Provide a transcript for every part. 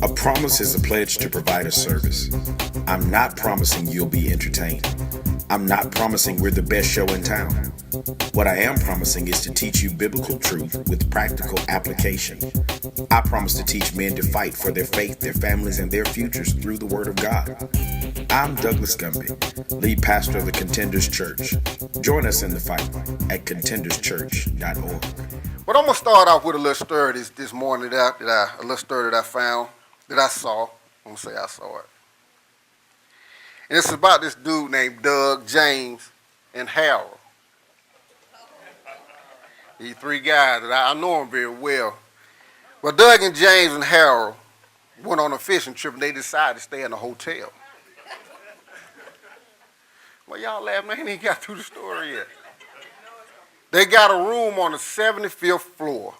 A promise is a pledge to provide a service. I'm not promising you'll be entertained. I'm not promising we're the best show in town. What I am promising is to teach you biblical truth with practical application. I promise to teach men to fight for their faith, their families, and their futures through the Word of God. I'm Douglas Gumby, lead pastor of the Contenders Church. Join us in the fight at contenderschurch.org. But I'm going to start off with a little story this morning a little story that I found, that I saw. I'm going to say I saw it. And it's about this dude named Doug, James, and Harold. These three guys that I know them very well. Well, Doug and James and Harold went on a fishing trip and they decided to stay in a hotel. Well, y'all laughing, I ain't even got through the story yet. They got a room on the 75th floor.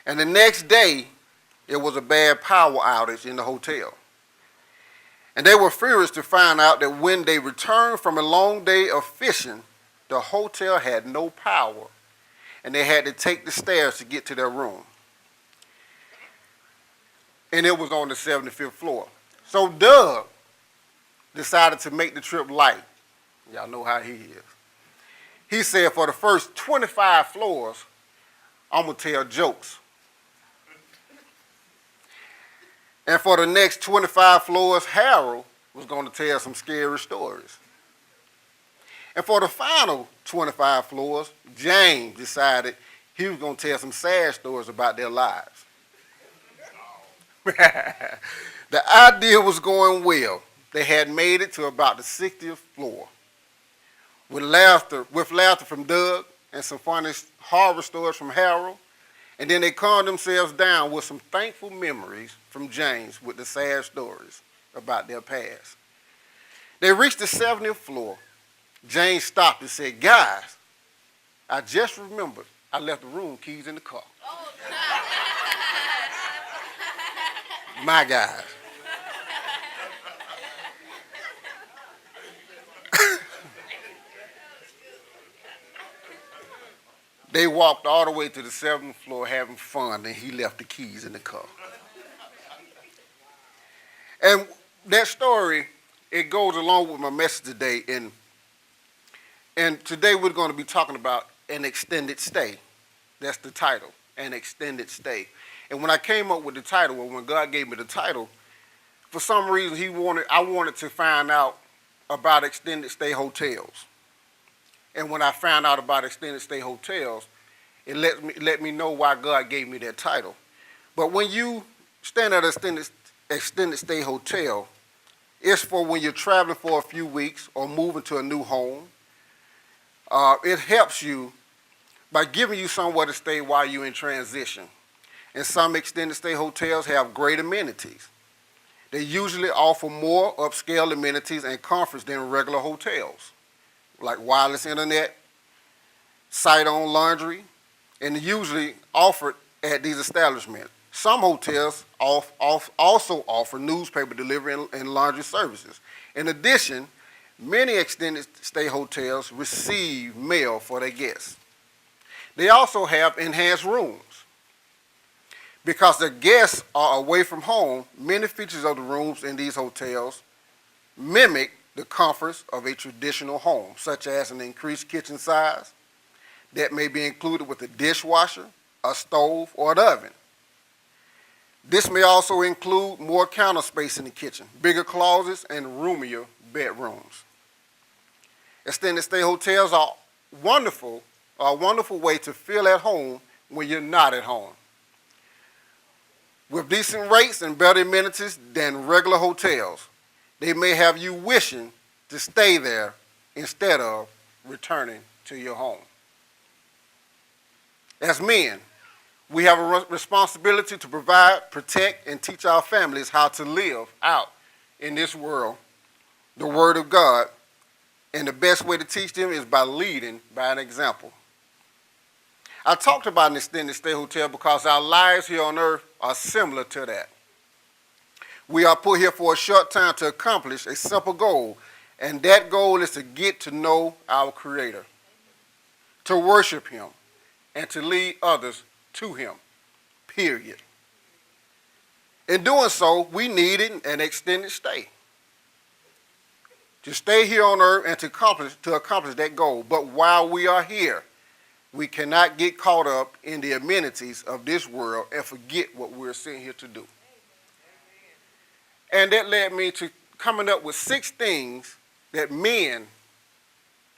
And the next day, it was a bad power outage in the hotel. And they were furious to find out that when they returned from a long day of fishing, the hotel had no power, and they had to take the stairs to get to their room. And it was on the 75th floor. So Doug decided to make the trip light. Y'all know how he is. He said, for the first 25 floors, I'm going to tell jokes. And for the next 25 floors, Harold was going to tell some scary stories. And for the final 25 floors, James decided he was going to tell some sad stories about their lives. The idea was going well. They had made it to about the 60th floor. With laughter from Doug and some funny horror stories from Harold. And then they calmed themselves down with some thankful memories from James with the sad stories about their past. They reached the 70th floor. James stopped and said, guys, I just remembered I left the room keys in the car. Oh. My guys. They walked all the way to the 7th floor having fun, and he left the keys in the car. And that story, it goes along with my message today. And today we're going to be talking about an extended stay. That's the title, an extended stay. And when I came up with the title, or when God gave me the title, for some reason I wanted to find out about extended stay hotels. And when I found out about extended stay hotels, it let me know why God gave me that title. But when you stand at an extended stay hotel, it's for when you're traveling for a few weeks or moving to a new home. It helps you by giving you somewhere to stay while you're in transition. And some extended stay hotels have great amenities. They usually offer more upscale amenities and comforts than regular hotels, like wireless internet, sight-on laundry, and usually offered at these establishments. Some hotels also offer newspaper delivery and laundry services. In addition, many extended stay hotels receive mail for their guests. They also have enhanced rooms. Because the guests are away from home, many features of the rooms in these hotels mimic the comforts of a traditional home, such as an increased kitchen size that may be included with a dishwasher, a stove, or an oven. This may also include more counter space in the kitchen, bigger closets, and roomier bedrooms. Extended stay hotels are a wonderful way to feel at home when you're not at home. With decent rates and better amenities than regular hotels, they may have you wishing to stay there instead of returning to your home. As men, we have a responsibility to provide, protect, and teach our families how to live out in this world, the Word of God, and the best way to teach them is by leading by an example. I talked about an extended stay hotel because our lives here on earth are similar to that. We are put here for a short time to accomplish a simple goal, and that goal is to get to know our Creator, to worship Him, and to lead others to Him, period. In doing so, we needed an extended stay. To stay here on earth and to accomplish that goal. But while we are here, we cannot get caught up in the amenities of this world and forget what we're sent here to do. And that led me to coming up with 6 things that men,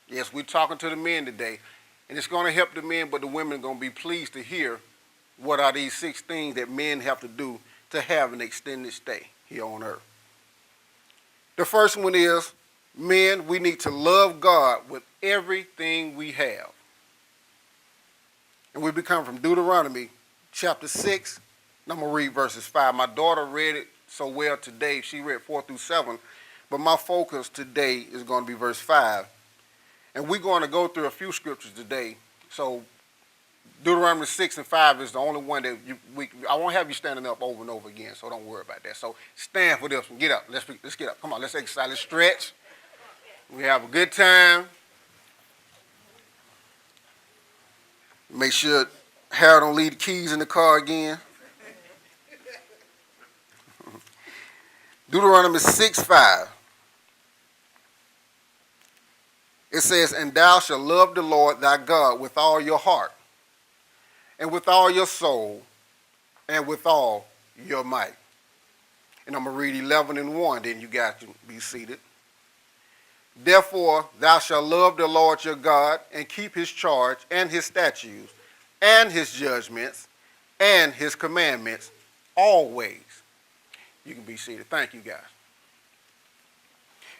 yes, we're talking to the men today, and it's going to help the men, but the women are going to be pleased to hear what are these 6 things that men have to do to have an extended stay here on earth. The first one is, men, we need to love God with everything we have. And we become from Deuteronomy chapter 6, and I'm going to read verses 5. My daughter read it so well today. She read 4 through 7, but my focus today is going to be verse 5. And we're going to go through a few scriptures today. So Deuteronomy 6 and 5 is the only one that I won't have you standing up over and over again, so don't worry about that. So stand for this one. Get up. Let's get up. Come on, let's exercise. Let's stretch. We have a good time. Make sure Harold don't leave the keys in the car again. Deuteronomy 6:5. It says, and thou shalt love the Lord thy God with all your heart, and with all your soul, and with all your might. And I'm going to read 11 and 1, then you guys can be seated. Therefore thou shalt love the Lord your God, and keep his charge, and his statutes, and his judgments, and his commandments, always. You can be seated. Thank you, guys.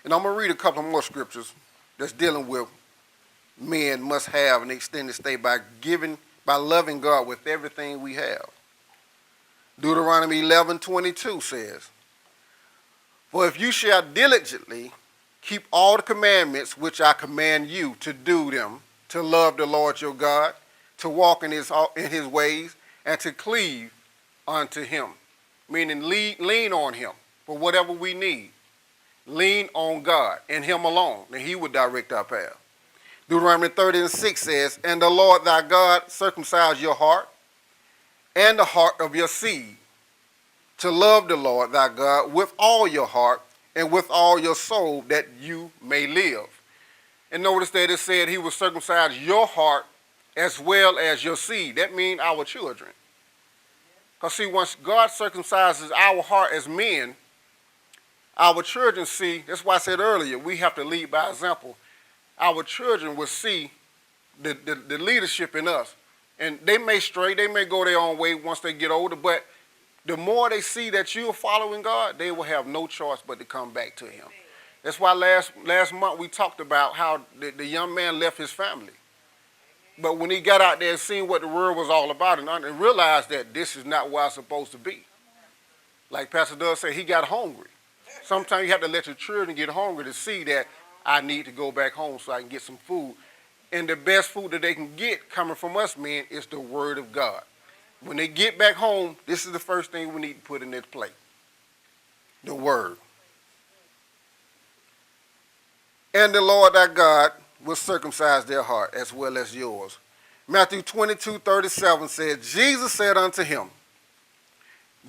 And I'm going to read a couple more scriptures that's dealing with men must have an extended stay by loving God with everything we have. Deuteronomy 11:22 says, for if you shall diligently keep all the commandments which I command you to do them, to love the Lord your God, to walk in his ways, and to cleave unto him. Meaning lean on him for whatever we need. Lean on God and him alone, and he would direct our path. Deuteronomy 30:6 says, and the Lord thy God circumcise your heart and the heart of your seed, to love the Lord thy God with all your heart and with all your soul, that you may live. And notice that it said he will circumcise your heart as well as your seed. That means our children. Because see, once God circumcises our heart as men, our children see, that's why I said earlier, we have to lead by example. Our children will see the leadership in us. And they may stray, they may go their own way once they get older, but the more they see that you are following God, they will have no choice but to come back to him. That's why last month we talked about how the young man left his family. But when he got out there and seen what the world was all about and realized that this is not where I'm supposed to be. Like Pastor Doug said, he got hungry. Sometimes you have to let your children get hungry to see that I need to go back home so I can get some food. And the best food that they can get coming from us men is the word of God. When they get back home, this is the first thing we need to put in their plate. The word. And the Lord thy God will circumcise their heart as well as yours. Matthew 22:37 says, Jesus said unto him,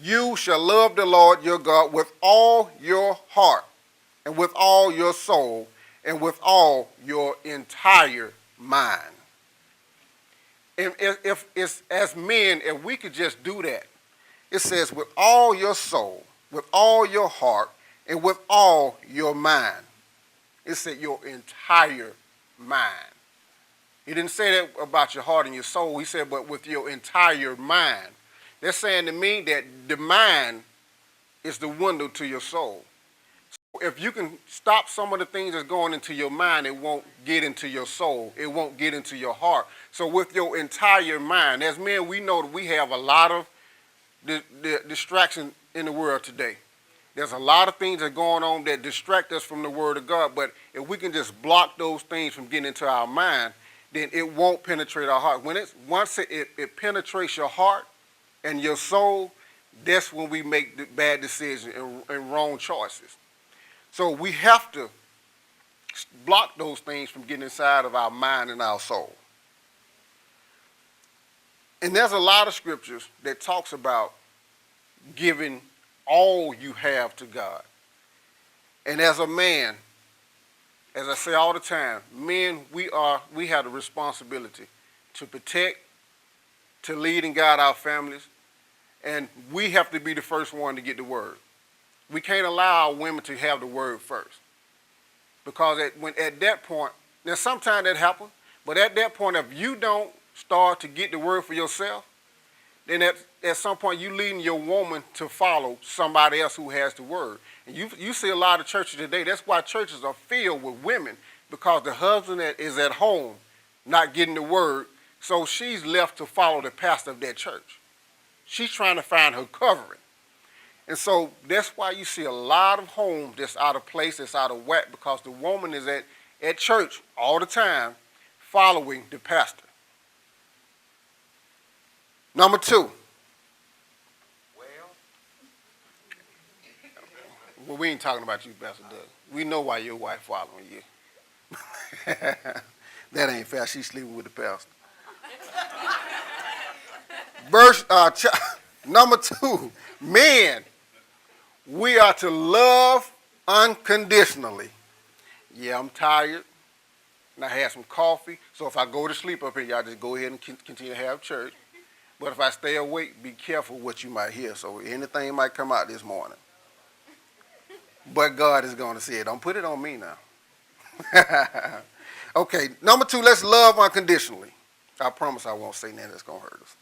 you shall love the Lord your God with all your heart, and with all your soul, and with all your entire mind. And if it's as men, if we could just do that, it says with all your soul, with all your heart, and with all your mind. It said your entire mind. He didn't say that about your heart and your soul. He said, but with your entire mind. They're saying to me that the mind is the window to your soul. So if you can stop some of the things that's going into your mind, it won't get into your soul. It won't get into your heart. So with your entire mind, as men, we know that we have a lot of the distraction in the world today. There's a lot of things that are going on that distract us from the word of God. But if we can just block those things from getting into our mind, then it won't penetrate our heart. Once it penetrates your heart and your soul, that's when we make the bad decisions and wrong choices. So we have to block those things from getting inside of our mind and our soul. And there's a lot of scriptures that talks about giving all you have to God. And as a man, as I say all the time, men, we have the responsibility to protect, to lead and guide our families, and we have to be the first one to get the word. We can't allow our women to have the word first. Because at that point, now sometimes that happens, but at that point, if you don't start to get the word for yourself, then at some point you leading your woman to follow somebody else who has the word. And you see a lot of churches today, that's why churches are filled with women, because the husband is at home not getting the word, so she's left to follow the pastor of that church. She's trying to find her covering. And so that's why you see a lot of homes that's out of place, that's out of whack, because the woman is at church all the time following the pastor. Number two. Well, we ain't talking about you, Pastor Doug. We know why your wife following you. That ain't fair. She's sleeping with the pastor. Number two, men, we are to love unconditionally. Yeah, I'm tired, and I had some coffee, so if I go to sleep up here, y'all just go ahead and continue to have church. But if I stay awake, be careful what you might hear, so anything might come out this morning. But God is going to see it. Don't put it on me now. Okay, number two, let's love unconditionally. I promise I won't say nothing that's going to hurt us.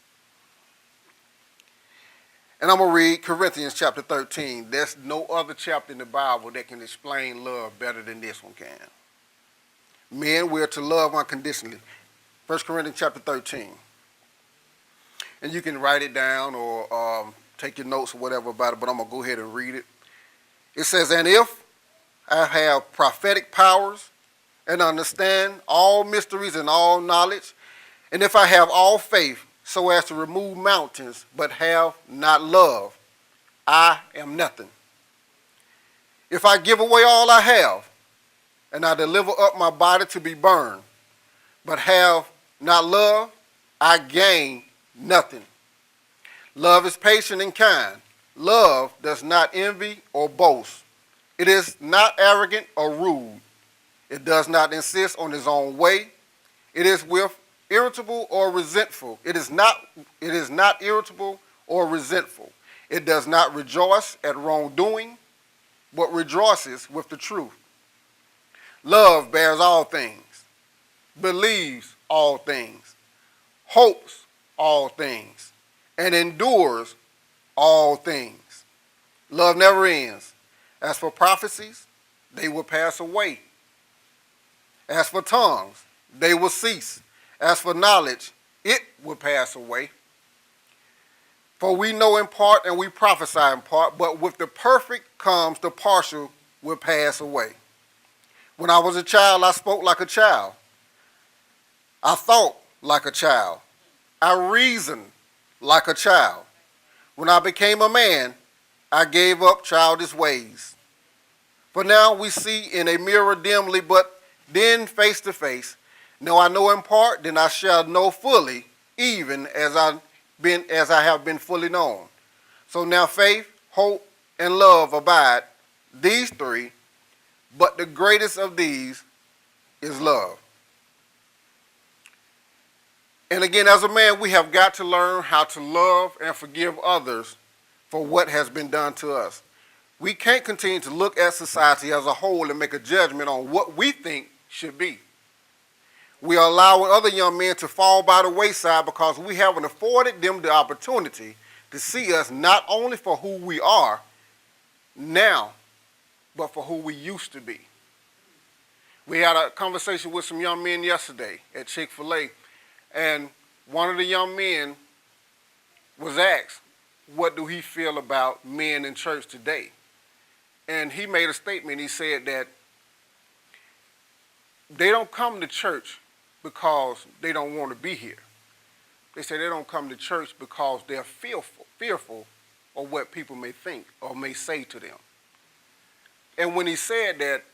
And I'm going to read Corinthians chapter 13. There's no other chapter in the Bible that can explain love better than this one can. Men, we're to love unconditionally. 1 Corinthians chapter 13. And you can write it down or take your notes or whatever about it, but I'm going to go ahead and read it. It says, and if I have prophetic powers and understand all mysteries and all knowledge, and if I have all faith so as to remove mountains, but have not love, I am nothing. If I give away all I have, and I deliver up my body to be burned, but have not love, I gain nothing. Love is patient and kind. Love does not envy or boast. It is not arrogant or rude. It does not insist on its own way. It is irritable or resentful. It is not irritable or resentful. It does not rejoice at wrongdoing, but rejoices with the truth. Love bears all things, believes all things, hopes all things, and endures all things. Love never ends. As for prophecies, they will pass away. As for tongues, they will cease. As for knowledge, it will pass away. For we know in part and we prophesy in part, but with the perfect comes the partial will pass away. When I was a child, I spoke like a child. I thought like a child. I reasoned like a child. When I became a man, I gave up childish ways. For now we see in a mirror dimly, but then face to face. Now I know in part, then I shall know fully, even as I have been fully known. So now faith, hope, and love abide, these three, but the greatest of these is love. And again, as a man, we have got to learn how to love and forgive others for what has been done to us. We can't continue to look at society as a whole and make a judgment on what we think should be. We are allowing other young men to fall by the wayside because we haven't afforded them the opportunity to see us not only for who we are now, but for who we used to be. We had a conversation with some young men yesterday at Chick-fil-A, and one of the young men was asked, what do he feel about men in church today? And he made a statement. He said that they don't come to church because they don't want to be here. They say they don't come to church because they're fearful of what people may think or may say to them. And when he said that,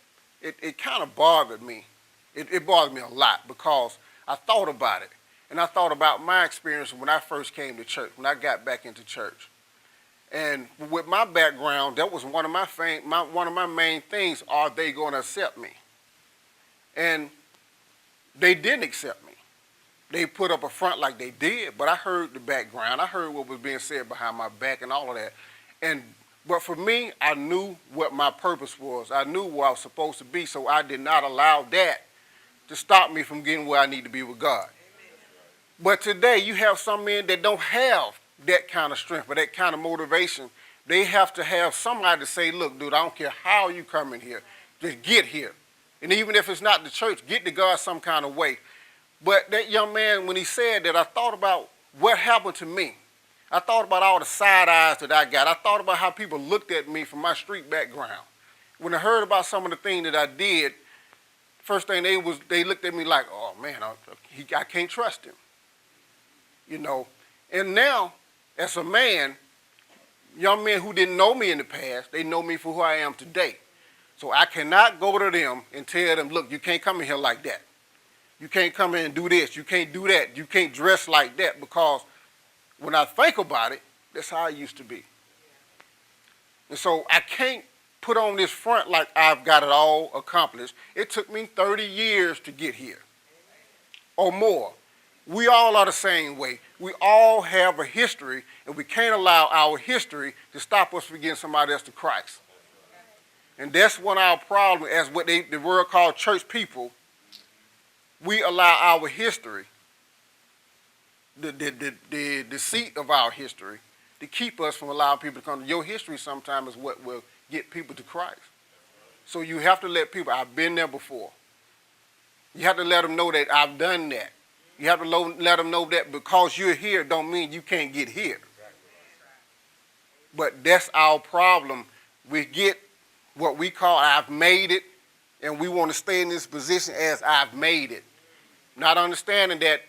it kind of bothered me. It bothered me a lot because I thought about it. And I thought about my experience when I first came to church, when I got back into church. And with my background, that was one of my main things. Are they going to accept me? And they didn't accept me. They put up a front like they did, but I heard the background. I heard what was being said behind my back and all of that. But for me, I knew what my purpose was. I knew where I was supposed to be, so I did not allow that to stop me from getting where I need to be with God. But today, you have some men that don't have that kind of strength or that kind of motivation. They have to have somebody to say, look, dude, I don't care how you come in here. Just get here. And even if it's not the church, get to God some kind of way. But that young man, when he said that, I thought about what happened to me. I thought about all the side eyes that I got. I thought about how people looked at me from my street background. When I heard about some of the things that I did, first thing they looked at me like, oh man, I can't trust him. You know. And now, as a man, young men who didn't know me in the past, they know me for who I am today. So I cannot go to them and tell them, look, you can't come in here like that. You can't come in and do this. You can't do that. You can't dress like that, because when I think about it, that's how I used to be. And so I can't put on this front like I've got it all accomplished. It took me 30 years to get here or more. We all are the same way. We all have a history, and we can't allow our history to stop us from getting somebody else to Christ. And that's one of our problems as what the world called church people. We allow our history, the deceit of our history, to keep us from allowing people to come. Your history sometimes is what will get people to Christ. So you have to let people, I've been there before. You have to let them know that I've done that. You have to let them know that because you're here don't mean you can't get here. But that's our problem. We get what we call I've made it, and we want to stay in this position as I've made it. Not understanding that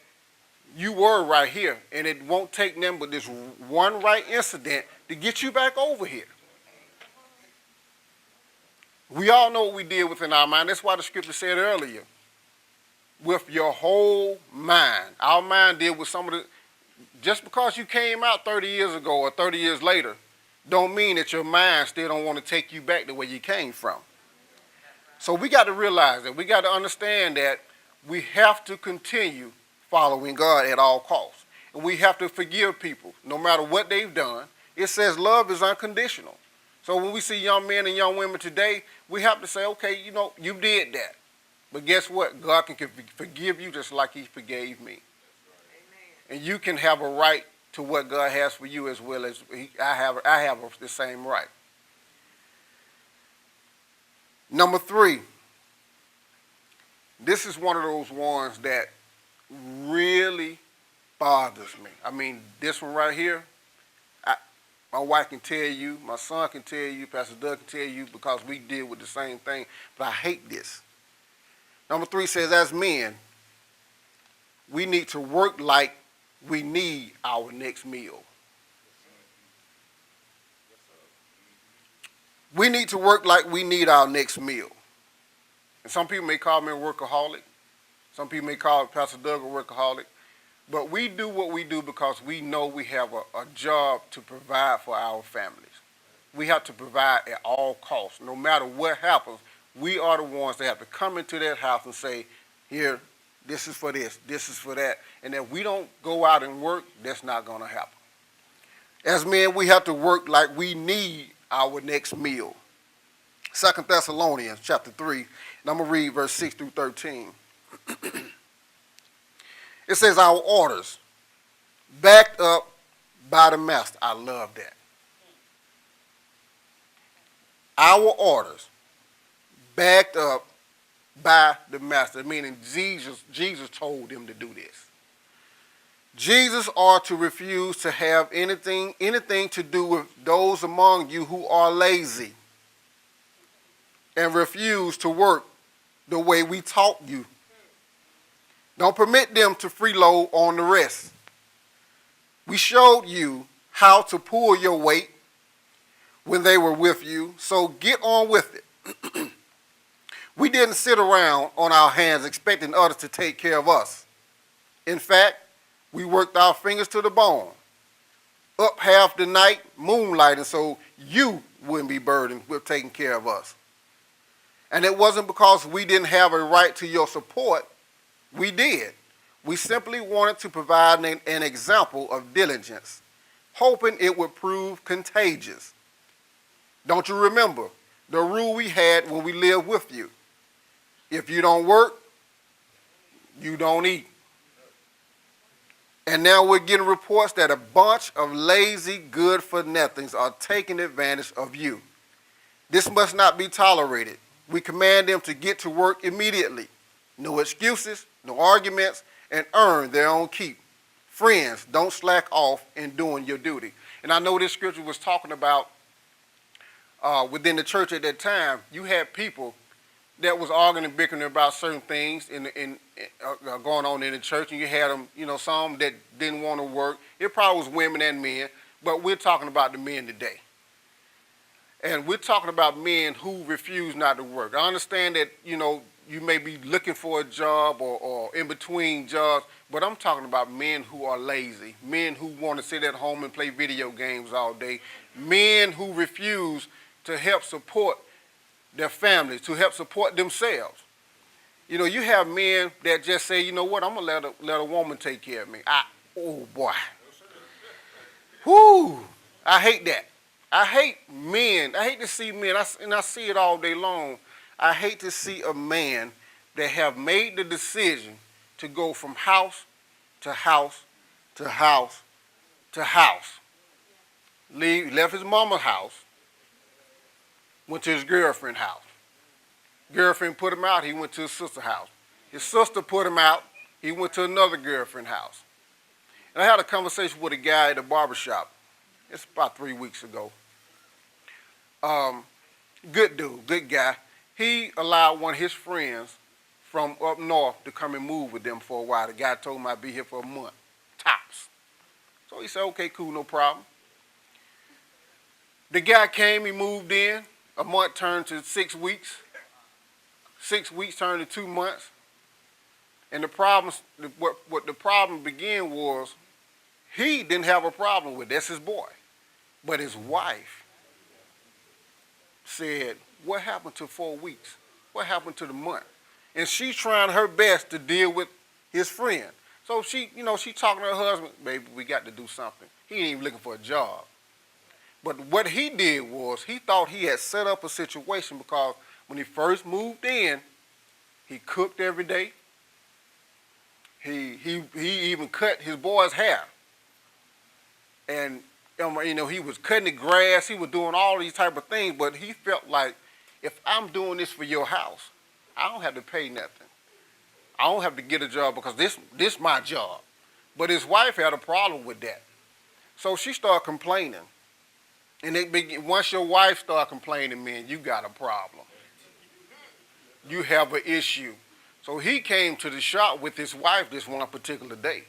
you were right here, and it won't take them but this one right incident to get you back over here. We all know what we did within our mind. That's why the scripture said earlier, with your whole mind. Our mind did with some of the, just because you came out 30 years ago or 30 years later, don't mean that your mind still don't want to take you back to where you came from. So we got to realize that. We got to understand that we have to continue following God at all costs. And we have to forgive people no matter what they've done. It says love is unconditional. So when we see young men and young women today, we have to say, okay, you know, you did that. But guess what? God can forgive you just like he forgave me. Amen. And you can have a right to what God has for you as well as I have the same right. Number 3, this is one of those ones that really bothers me. I mean, this one right here, my wife can tell you, my son can tell you, Pastor Doug can tell you, because we deal with the same thing, but I hate this. Number 3 says, as men, we need to work like we need our next meal. We need to work like we need our next meal. And some people may call me a workaholic. Some people may call Pastor Doug a workaholic. But we do what we do because we know we have a job to provide for our families. We have to provide at all costs. No matter what happens, we are the ones that have to come into that house and say, here, this is for this is for that. And if we don't go out and work, that's not going to happen. As men, we have to work like we need our next meal. 2 Thessalonians chapter 3, and I'm going to read verse 6 through 13. It says, our orders, backed up by the master. I love that. Our orders, backed up by the master, meaning Jesus told them to do this. Jesus are to refuse to have anything to do with those among you who are lazy and refuse to work the way we taught you. Don't permit them to freeload on the rest. We showed you how to pull your weight when they were with you, so get on with it. We didn't sit around on our hands expecting others to take care of us. In fact, we worked our fingers to the bone up half the night moonlighting so you wouldn't be burdened with taking care of us. And it wasn't because we didn't have a right to your support. We did. We simply wanted to provide an example of diligence, hoping it would prove contagious. Don't you remember the rule we had when we lived with you? If you don't work, you don't eat. And now we're getting reports that a bunch of lazy, good-for-nothings are taking advantage of you. This must not be tolerated. We command them to get to work immediately. No excuses, no arguments, and earn their own keep. Friends, don't slack off in doing your duty. And I know this scripture was talking about within the church at that time, you had people that was arguing and bickering about certain things going on in the church, and you had them, some that didn't want to work. It probably was women and men, but we're talking about the men today. And we're talking about men who refuse not to work. I understand that, you may be looking for a job or in between jobs, but I'm talking about men who are lazy, men who want to sit at home and play video games all day, men who refuse to help support their families, to help support themselves. You have men that just say, you know what, I'm going to let a woman take care of me. Oh, boy. Whoo, I hate that. I hate men. I hate to see men, and I see it all day long. I hate to see a man that have made the decision to go from house to house to house to house. Left his mama's house, went to his girlfriend's house. Girlfriend put him out, he went to his sister's house. His sister put him out, he went to another girlfriend's house. And I had a conversation with a guy at a barbershop. It's about 3 weeks ago. Good dude, good guy. He allowed one of his friends from up north to come and move with them for a while. The guy told him I'd be here for a month, tops. So he said, okay, cool, no problem. The guy came, he moved in. A month turned to 6 weeks. 6 weeks turned to 2 months. And what the problem began was he didn't have a problem with it. That's his boy. But his wife said, what happened to 4 weeks? What happened to the month? And she's trying her best to deal with his friend. So she talking to her husband, baby, we got to do something. He ain't even looking for a job. But what he did was he thought he had set up a situation because when he first moved in, he cooked every day. He even cut his boy's hair. And he was cutting the grass, he was doing all these type of things, but he felt like, if I'm doing this for your house, I don't have to pay nothing. I don't have to get a job because this my job. But his wife had a problem with that. So she started complaining. And once your wife started complaining, man, you got a problem. You have an issue. So he came to the shop with his wife this one particular day.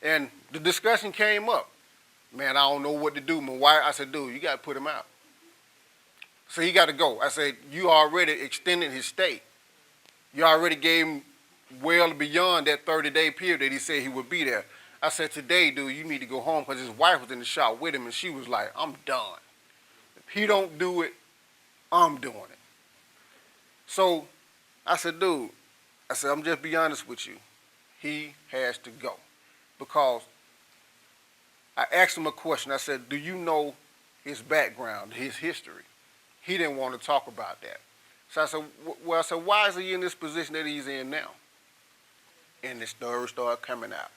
And the discussion came up. Man, I don't know what to do. My wife, I said, dude, you got to put him out. So he got to go. I said, you already extended his stay. You already gave him well beyond that 30-day period that he said he would be there. I said, today, dude, you need to go home because his wife was in the shop with him, and she was like, I'm done. If he don't do it, I'm doing it. So I said, dude, I'm just be honest with you. He has to go. Because I asked him a question. I said, do you know his background, his history? He didn't want to talk about that. So I said, why is he in this position that he's in now? And the story started coming out.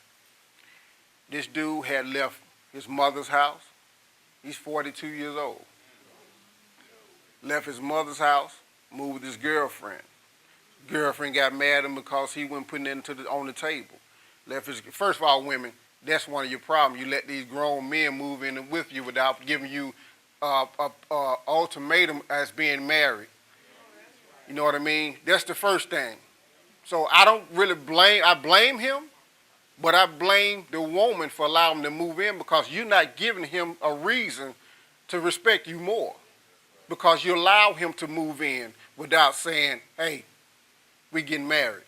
This dude had left his mother's house. He's 42 years old. Left his mother's house, moved with his girlfriend. Girlfriend got mad at him because he wasn't putting it on the table. First of all, women, that's one of your problems. You let these grown men move in with you without giving you a ultimatum as being married. You know what I mean? That's the first thing. So I don't really blame him, but I blame the woman for allowing him to move in because you're not giving him a reason to respect you more because you allow him to move in without saying, hey, we getting married.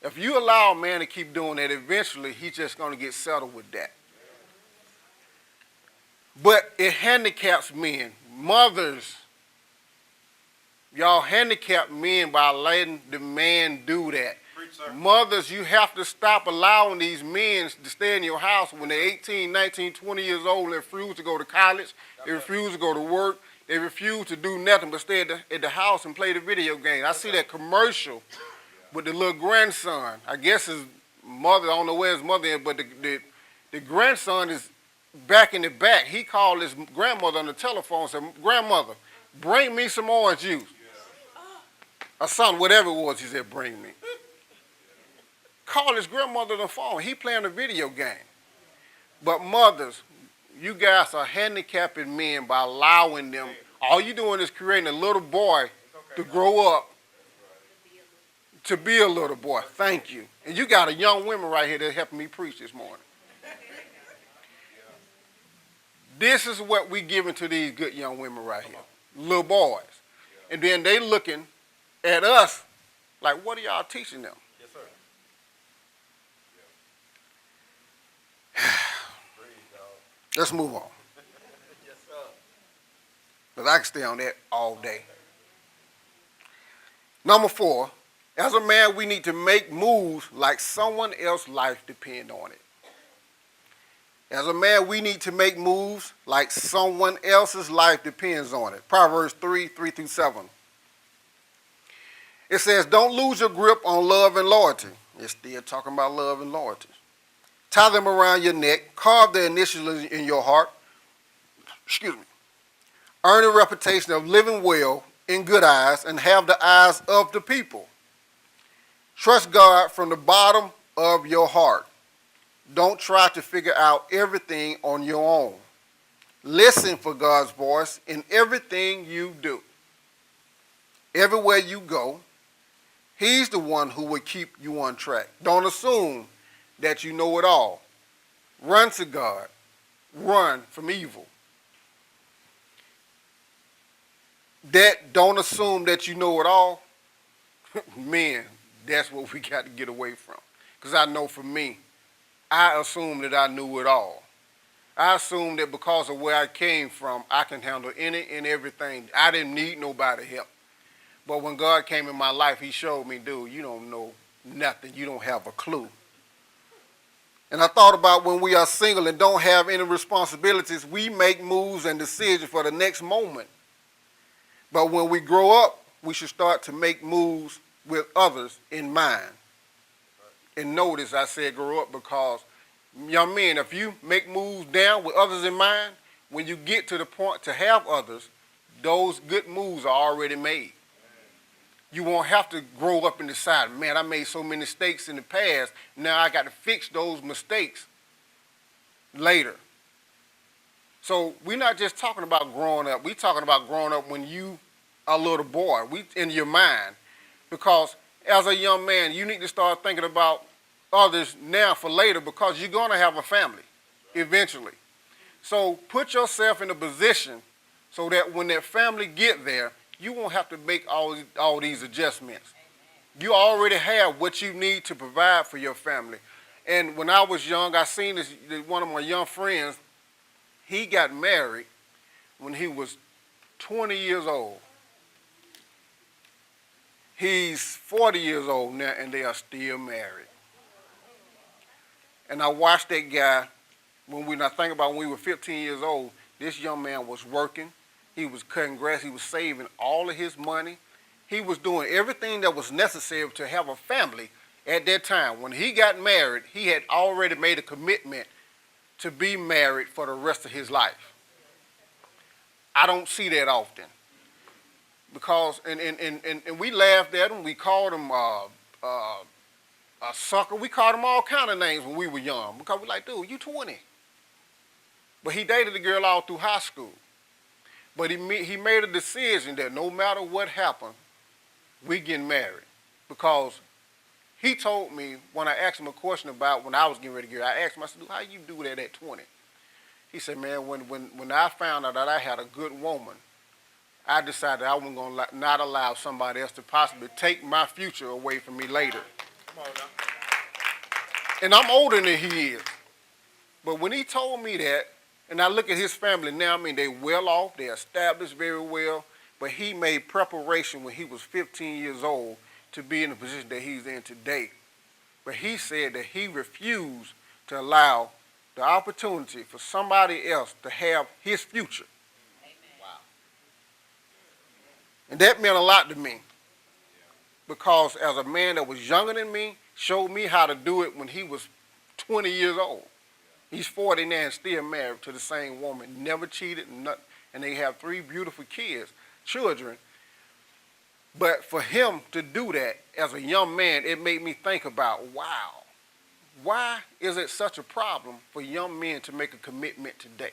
If you allow a man to keep doing that, eventually he's just going to get settled with that. But it handicaps men. Mothers, y'all handicap men by letting the man do that. Mothers, you have to stop allowing these men to stay in your house when they're 18, 19, 20 years old and refuse to go to college. They refuse to go to work. They refuse to do nothing but stay at the house and play the video game. I see that commercial with the little grandson. I guess his mother, I don't know where his mother is, but the grandson is back in the back. He called his grandmother on the telephone and said, "Grandmother, bring me some orange juice." Or something, whatever it was, he said, "Bring me." Call his grandmother on the phone. He playing a video game. But mothers, you guys are handicapping men by allowing them. All you doing is creating a little boy to grow up to be a little boy. Thank you. And you got a young women right here that's helping me preach this morning. This is what we giving to these good young women right here, little boys. And then they looking at us like, what are y'all teaching them? Yes, sir. Let's move on. Yes, sir. Because I can stay on that all day. Number 4, as a man, we need to make moves like someone else's life depends on it. As a man, we need to make moves like someone else's life depends on it. Proverbs 3:3-7. It says, don't lose your grip on love and loyalty. It's still talking about love and loyalty. Tie them around your neck. Carve their initials in your heart. Excuse me. Earn a reputation of living well in good eyes and have the eyes of the people. Trust God from the bottom of your heart. Don't try to figure out everything on your own. Listen for God's voice in everything you do. Everywhere you go, He's the one who will keep you on track. Don't assume that you know it all. Run to God. Run from evil. Don't assume that you know it all. Man, that's what we got to get away from. Because I know for me, I assumed that I knew it all. I assumed that because of where I came from, I can handle any and everything. I didn't need nobody help. But when God came in my life, He showed me, dude, you don't know nothing. You don't have a clue. And I thought about when we are single and don't have any responsibilities, we make moves and decisions for the next moment. But when we grow up, we should start to make moves with others in mind. And notice I said grow up because, young men, if you make moves down with others in mind, when you get to the point to have others, those good moves are already made. You won't have to grow up and decide, man, I made so many mistakes in the past, now I got to fix those mistakes later. So we're not just talking about growing up. We're talking about growing up when you are a little boy, in your mind. Because as a young man, you need to start thinking about others now for later because you're going to have a family eventually. So put yourself in a position so that when that family get there, you won't have to make all these adjustments. You already have what you need to provide for your family. And when I was young, I seen this, one of my young friends, he got married when he was 20 years old. He's 40 years old now, and they are still married. And I watched that guy, when I think about when we were 15 years old, this young man was working. He was cutting grass. He was saving all of his money. He was doing everything that was necessary to have a family at that time. When he got married, he had already made a commitment to be married for the rest of his life. I don't see that often. Because, and we laughed at him. We called him a sucker. We called him all kind of names when we were young. Because we're like, dude, you 20. But he dated the girl all through high school. But he made a decision that no matter what happened, we getting married. Because he told me, when I asked him a question about when I was getting ready to get married, I asked him, I said, how you do that at 20? He said, man, when I found out that I had a good woman, I decided I wasn't going to not allow somebody else to possibly take my future away from me later. Come on now. And I'm older than he is. But when he told me that, And I look at his family now, I mean, they well off, they're established very well, but he made preparation when he was 15 years old to be in the position that he's in today. But he said that he refused to allow the opportunity for somebody else to have his future. Wow. And that meant a lot to me. Because as a man that was younger than me, showed me how to do it when he was 20 years old. He's 40 now and still married to the same woman, never cheated, and they have 3 beautiful children. But for him to do that as a young man, it made me think about, wow, why is it such a problem for young men to make a commitment today?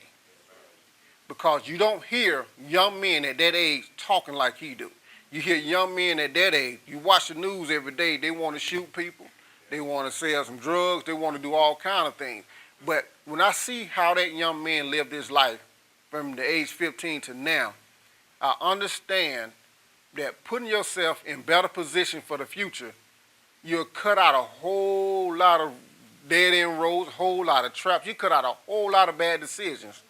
Because you don't hear young men at that age talking like he do. You hear young men at that age, you watch the news every day, they want to shoot people, they want to sell some drugs, they want to do all kind of things. But when I see how that young man lived his life from the age 15 to now, I understand that putting yourself in better position for the future, you'll cut out a whole lot of dead-end roads, a whole lot of traps. You cut out a whole lot of bad decisions.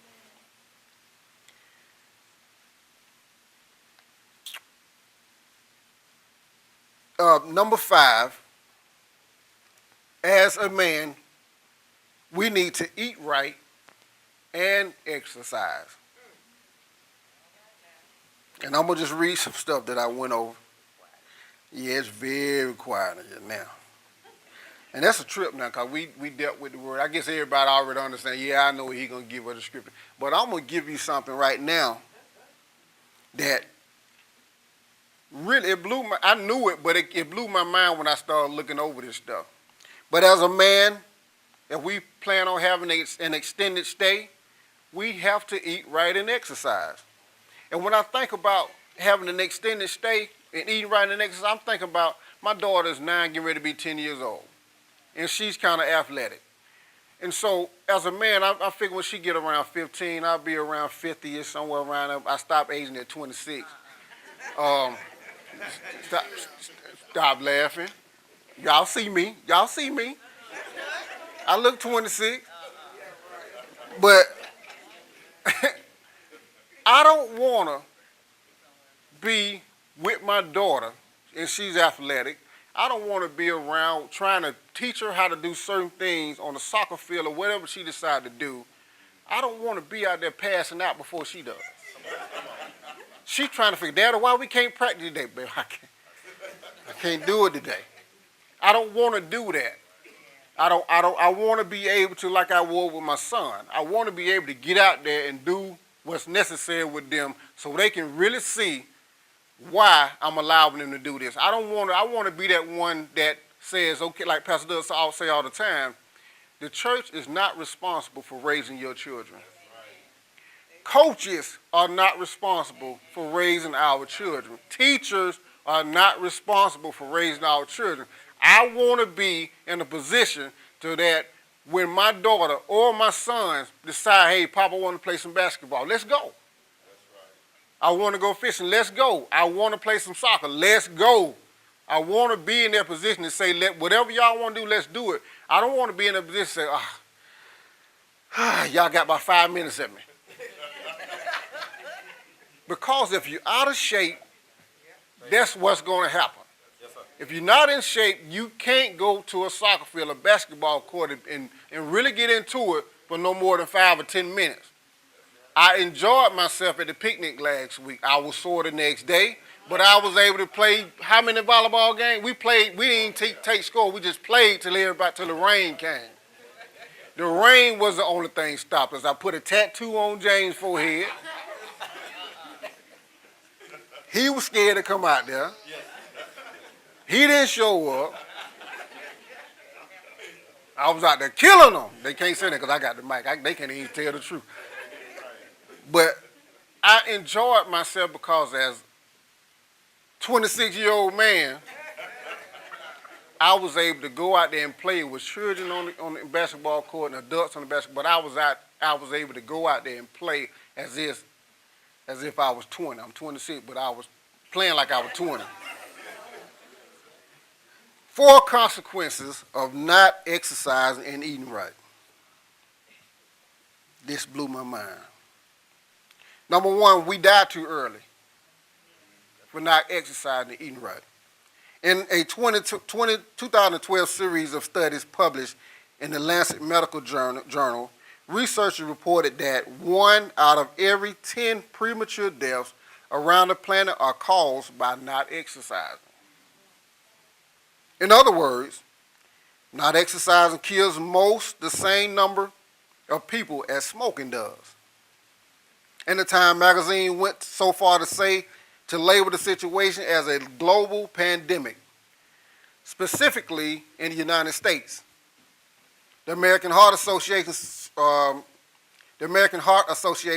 Number 5, as a man, we need to eat right and exercise. And I'm going to just read some stuff that I went over. Yeah, it's very quiet in here now. And that's a trip now because we dealt with the word. I guess everybody already understands, yeah, I know what he's going to give us the scripture. But I'm going to give you something right now that really, I knew it, but it blew my mind when I started looking over this stuff. But as a man, if we plan on having an extended stay, we have to eat right and exercise. And when I think about having an extended stay and eating right and exercise, I'm thinking about my daughter's 9, getting ready to be 10 years old. And she's kind of athletic. And so as a man, I figure when she get around 15, I'll be around 50-ish, somewhere around there. I stop aging at 26. Stop laughing. Y'all see me. Y'all see me. I look 26. But I don't want to be with my daughter, and she's athletic. I don't want to be around trying to teach her how to do certain things on the soccer field or whatever she decides to do. I don't want to be out there passing out before she does. She trying to figure, Daddy, why we can't practice today? Baby, I can't do it today. I don't want to do that. I want to be able to, like I was with my son, I want to be able to get out there and do what's necessary with them so they can really see why I'm allowing them to do this. I want to be that one that says, okay, like Pastor does say all the time, the church is not responsible for raising your children. Coaches are not responsible for raising our children. Teachers are not responsible for raising our children. I want to be in a position so that when my daughter or my sons decide, hey, Papa, want to play some basketball, let's go. I want to go fishing, let's go. I want to play some soccer, let's go. I want to be in that position to say, whatever y'all want to do, let's do it. I don't want to be in a position to say, y'all got about 5 minutes at me. Because if you're out of shape, that's what's going to happen. If you're not in shape, you can't go to a soccer field, a basketball court, and really get into it for no more than 5 or 10 minutes. I enjoyed myself at the picnic last week. I was sore the next day, but I was able to play how many volleyball games? We didn't even take score. We just played till the rain came. The rain was the only thing stopped us. I put a tattoo on James' forehead. He was scared to come out there. He didn't show up. I was out there killing them. They can't say that because I got the mic. They can't even tell the truth. But I enjoyed myself because as a 26-year-old man, I was able to go out there and play with children on the basketball court and adults on the basketball. But I was able to go out there and play as if I was 20. I'm 26, but I was playing like I was 20. 4 consequences of not exercising and eating right. This blew my mind. Number one, we die too early for not exercising and eating right. In a 2012 series of studies published in the Lancet Medical Journal, researchers reported that 1 out of every 10 premature deaths around the planet are caused by not exercising. In other words, not exercising kills the same number of people as smoking does. And the Time magazine went so far to label the situation as a global pandemic, specifically in the United States. The American Heart Association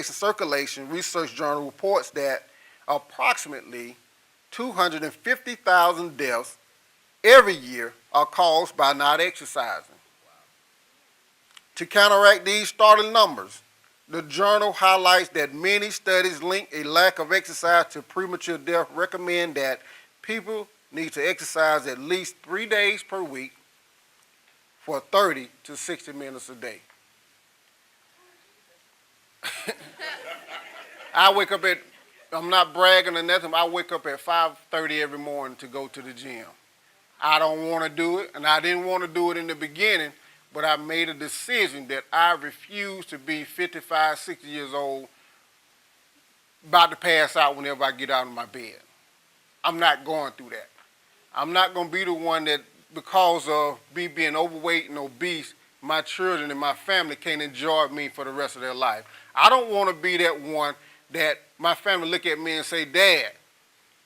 Circulation Research Journal reports that approximately 250,000 deaths every year are caused by not exercising. To counteract these startling numbers, the journal highlights that many studies link a lack of exercise to premature death, recommend that people need to exercise at least 3 days per week for 30 to 60 minutes a day. I'm not bragging or nothing, I wake up at 5:30 every morning to go to the gym. I don't want to do it, and I didn't want to do it in the beginning, but I made a decision that I refuse to be 55, 60 years old, about to pass out whenever I get out of my bed. I'm not going through that. I'm not going to be the one that, because of me being overweight and obese, my children and my family can't enjoy me for the rest of their life. I don't want to be that one that my family look at me and say, Dad,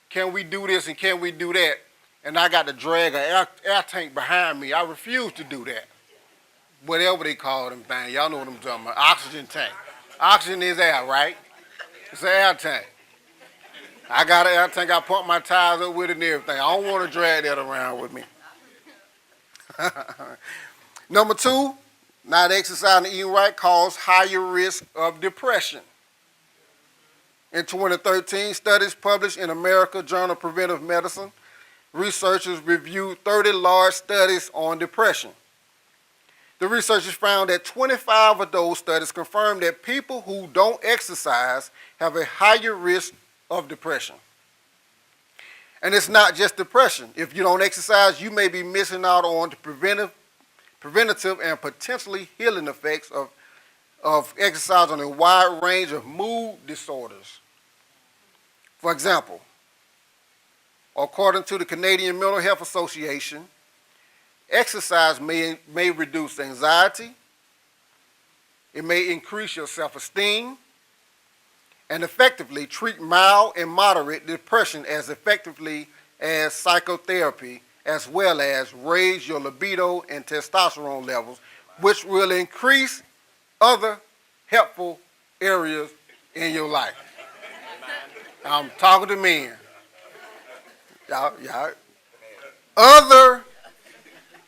can we do this and can we do that? And I got to drag an air tank behind me. I refuse to do that. Whatever they call them things, y'all know what I'm talking about. Oxygen tank. Oxygen is air, right? It's an air tank. I got an air tank, I pump my tires up with it and everything. I don't want to drag that around with me. Number two, not exercising and eating right cause higher risk of depression. In 2013, studies published in American Journal of Preventive Medicine, researchers reviewed 30 large studies on depression. The researchers found that 25 of those studies confirmed that people who don't exercise have a higher risk of depression. And it's not just depression. If you don't exercise, you may be missing out on the preventative and potentially healing effects of exercise on a wide range of mood disorders. For example, according to the Canadian Mental Health Association, exercise may reduce anxiety, it may increase your self-esteem, and effectively treat mild and moderate depression as effectively as psychotherapy, as well as raise your libido and testosterone levels, which will increase other helpful areas in your life. I'm talking to men. Y'all.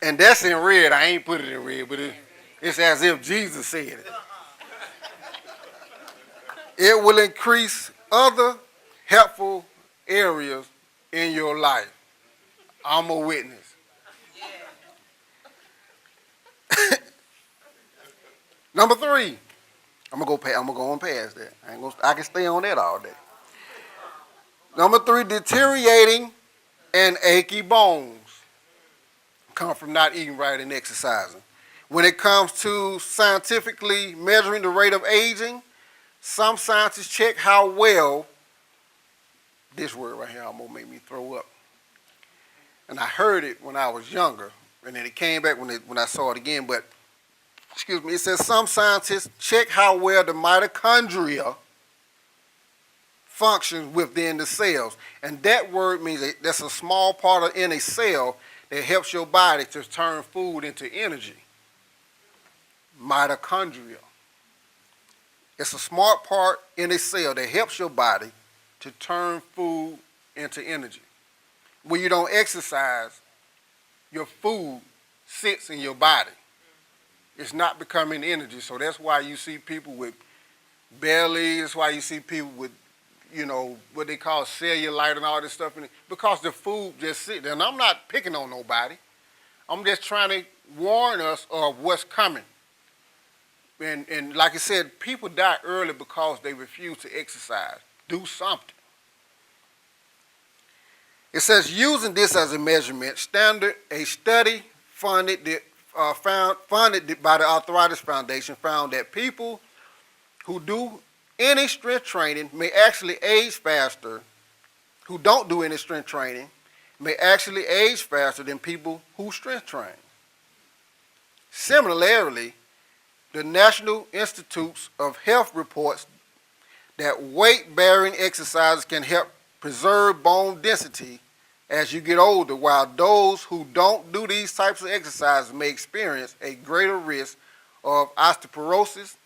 And that's in red. I ain't put it in red, but it's as if Jesus said it. It will increase other helpful areas in your life. I'm a witness. Number three, I'm gonna go on past that. I can stay on that all day. Number three, deteriorating and achy bones come from not eating right and exercising. When it comes to scientifically measuring the rate of aging, some scientists check how well, this word right here almost made me throw up. And I heard it when I was younger, and then it came back when I saw it again, but, it says some scientists check how well the mitochondria functions within the cells. And that word means that's a small part in a cell that helps your body to turn food into energy. Mitochondria. It's a smart part in a cell that helps your body to turn food into energy. When you don't exercise, your food sits in your body. It's not becoming energy. So that's why you see people with belly. That's why you see people with, what they call cellulite and all this stuff in it. Because the food just sits there. And I'm not picking on nobody. I'm just trying to warn us of what's coming. And like I said, people die early because they refuse to exercise. Do something. It says, using this as a measurement standard, a study funded by the Arthritis Foundation found that people who do any strength training may actually age faster, who don't do any strength training, may actually age faster than people who strength train. Similarly, the National Institutes of Health reports that weight-bearing exercises can help preserve bone density as you get older, while those who don't do these types of exercises may experience a greater risk of osteoporosis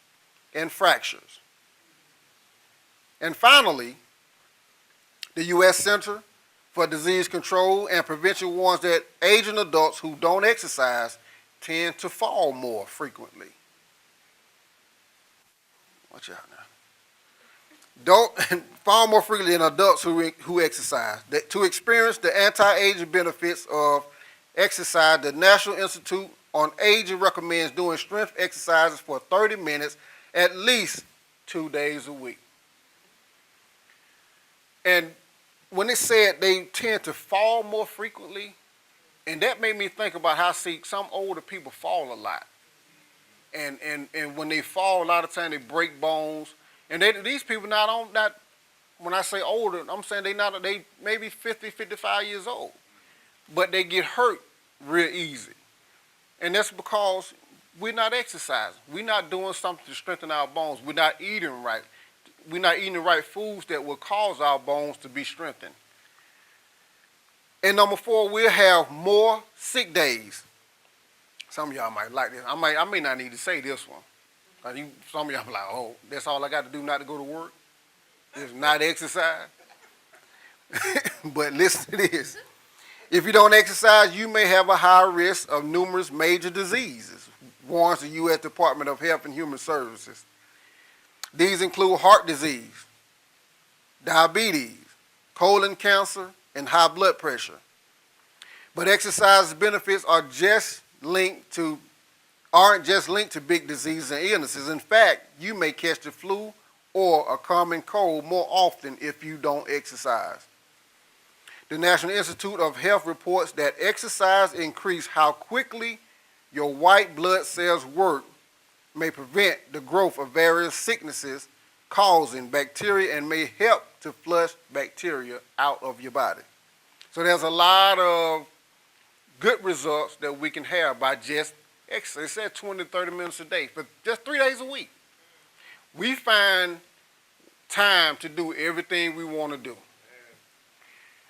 and fractures. And finally, the U.S. Center for Disease Control and Prevention warns that aging adults who don't exercise tend to fall more frequently. Watch out now. Don't fall more frequently than adults who exercise. To experience the anti-aging benefits of exercise, the National Institute on Aging recommends doing strength exercises for 30 minutes at least 2 days a week. And when it said they tend to fall more frequently, and that made me think about how, some older people fall a lot. And when they fall, a lot of times they break bones. And these people not, when I say older, I'm saying they maybe 50, 55 years old. But they get hurt real easy. And that's because we're not exercising. We're not doing something to strengthen our bones. We're not eating right. We're not eating the right foods that will cause our bones to be strengthened. And number 4, we'll have more sick days. Some of y'all might like this. I may not need to say this one. Some of y'all be like, oh, that's all I got to do not to go to work? Is not exercise? But listen to this. If you don't exercise, you may have a high risk of numerous major diseases, warns the U.S. Department of Health and Human Services. These include heart disease, diabetes, colon cancer, and high blood pressure. But exercise benefits aren't just linked to big diseases and illnesses. In fact, you may catch the flu or a common cold more often if you don't exercise. The National Institute of Health reports that exercise increases how quickly your white blood cells work, may prevent the growth of various sicknesses causing bacteria, and may help to flush bacteria out of your body. So there's a lot of good results that we can have by just exercise. It said 20 to 30 minutes a day, but just 3 days a week. We find time to do everything we want to do.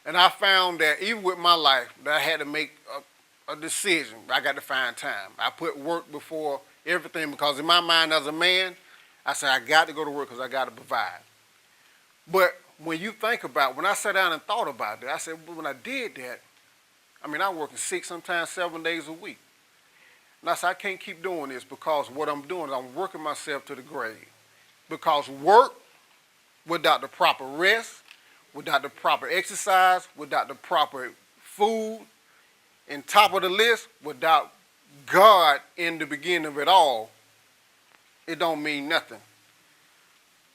And I found that even with my life, that I had to make a decision. I got to find time. I put work before everything, because in my mind as a man, I said I got to go to work because I got to provide. But when you think about, when I sat down and thought about that, I said, well, when I did that, I'm working 6, sometimes 7 days a week. And I said, I can't keep doing this, because what I'm doing is I'm working myself to the grave. Because work without the proper rest, without the proper exercise, without the proper food, and top of the list, without God in the beginning of it all, it don't mean nothing.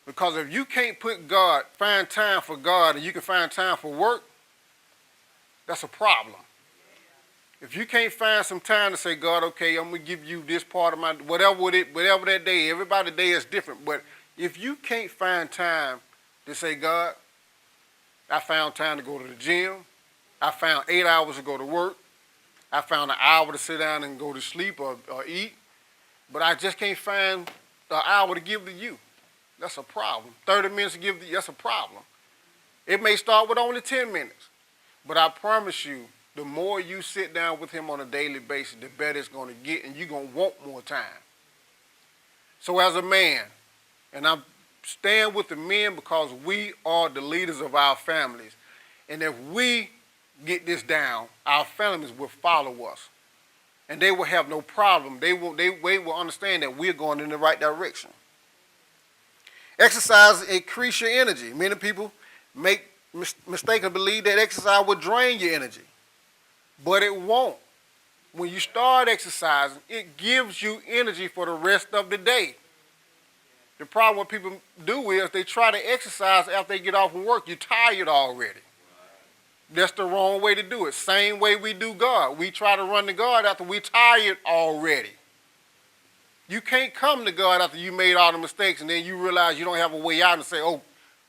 Because if you can't find time for God, and you can find time for work, that's a problem. If you can't find some time to say, God, okay, I'm going to give you this part of my, whatever that day, everybody's day is different. But if you can't find time to say, God, I found time to go to the gym. I found 8 hours to go to work. I found an hour to sit down and go to sleep or eat. But I just can't find an hour to give to you. That's a problem. 30 minutes to give to you, that's a problem. It may start with only 10 minutes. But I promise you, the more you sit down with him on a daily basis, the better it's going to get, and you're going to want more time. So as a man, and I'm staying with the men because we are the leaders of our families, and if we get this down, our families will follow us, and they will have no problem. They will understand that we're going in the right direction. Exercise increase your energy. Many people mistakenly believe that exercise will drain your energy. But it won't. when you start exercising, it gives you energy for the rest of the day. The problem what people do is they try to exercise after they get off from work. You're tired already. That's the wrong way to do it. Same way we do God. We try to run to God after we're tired already. You can't come to God after you made all the mistakes and then you realize you don't have a way out and say, oh,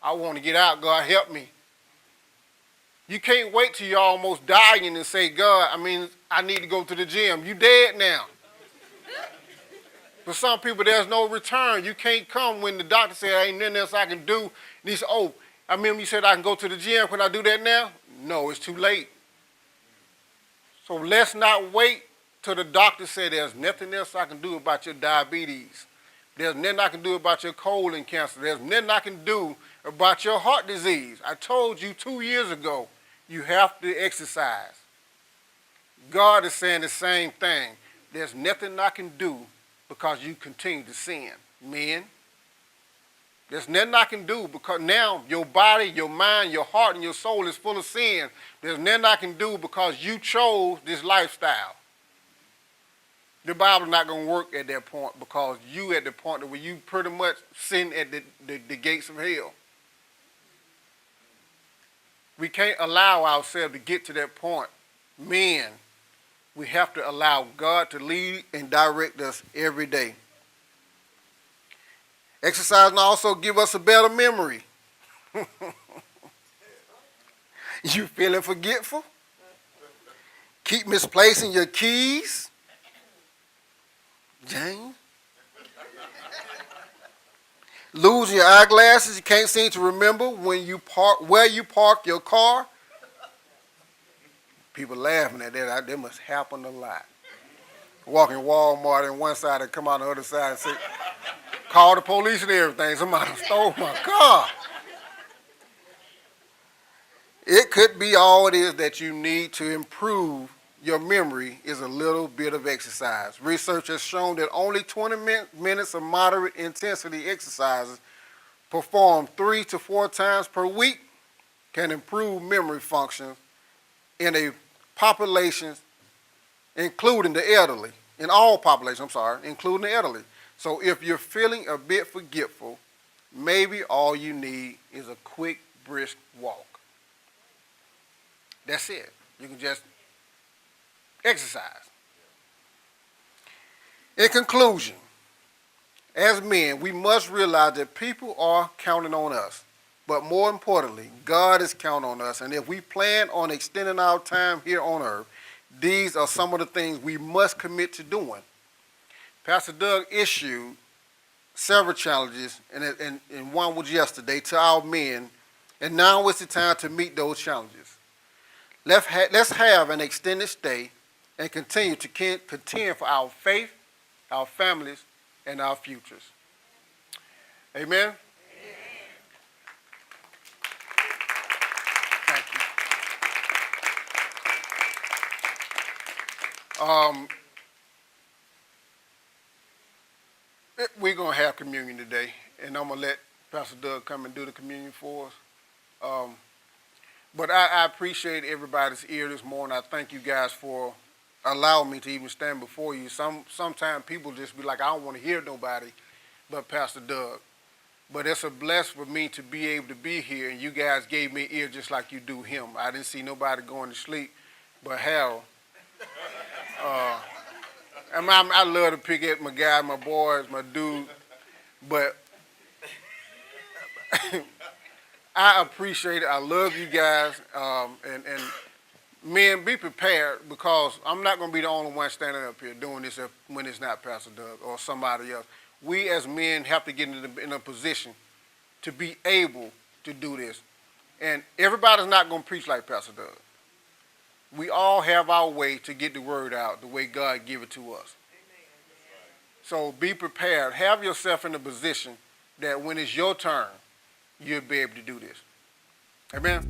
I want to get out. God, help me. You can't wait till you're almost dying and say, God, I need to go to the gym. You dead now. For some people, there's no return. You can't come when the doctor said, ain't nothing else I can do. And he said, oh, I remember you said I can go to the gym. Can I do that now? No, it's too late. So let's not wait till the doctor said there's nothing else I can do about your diabetes. There's nothing I can do about your colon cancer. There's nothing I can do about your heart disease. I told you 2 years ago, you have to exercise. God is saying the same thing. There's nothing I can do because you continue to sin. Men, there's nothing I can do because now your body, your mind, your heart, and your soul is full of sin. There's nothing I can do because you chose this lifestyle. The Bible's not going to work at that point because you at the point where you pretty much sin at the gates of hell. We can't allow ourselves to get to that point. Men, we have to allow God to lead and direct us every day. Exercise will also give us a better memory. You feeling forgetful? Keep misplacing your keys? James? Losing your eyeglasses, you can't seem to remember where you park your car? People laughing at that. That must happen a lot. Walking Walmart and one side and come out on the other side and say, call the police and everything. Somebody stole my car. It could be all it is that you need to improve your memory is a little bit of exercise. Research has shown that only 20 minutes of moderate intensity exercises performed 3 to 4 times per week can improve memory function in a population, including the elderly, in all populations, including the elderly. So if you're feeling a bit forgetful, maybe all you need is a quick, brisk walk. That's it. You can just exercise. In conclusion, as men, we must realize that people are counting on us. But more importantly, God is counting on us. And if we plan on extending our time here on earth, these are some of the things we must commit to doing. Pastor Doug issued several challenges, and one was yesterday to our men, and now is the time to meet those challenges. Let's have an extended stay and continue to contend for our faith, our families, and our futures. Amen? Thank you. We're going to have communion today, and I'm going to let Pastor Doug come and do the communion for us. But I appreciate everybody's ear this morning. I thank you guys for allowing me to even stand before you. Sometimes people just be like, I don't want to hear nobody but Pastor Doug. But it's a blessing for me to be able to be here, and you guys gave me ear just like you do him. I didn't see nobody going to sleep but Harold. I love to pick at my guys, my boys, my dudes, but I appreciate it. I love you guys, and men, be prepared because I'm not going to be the only one standing up here doing this when it's not Pastor Doug or somebody else. We as men have to get in a position to be able to do this. And everybody's not going to preach like Pastor Doug. We all have our way to get the word out the way God gave it to us. So be prepared. Have yourself in a position that when it's your turn, you'll be able to do this. Amen.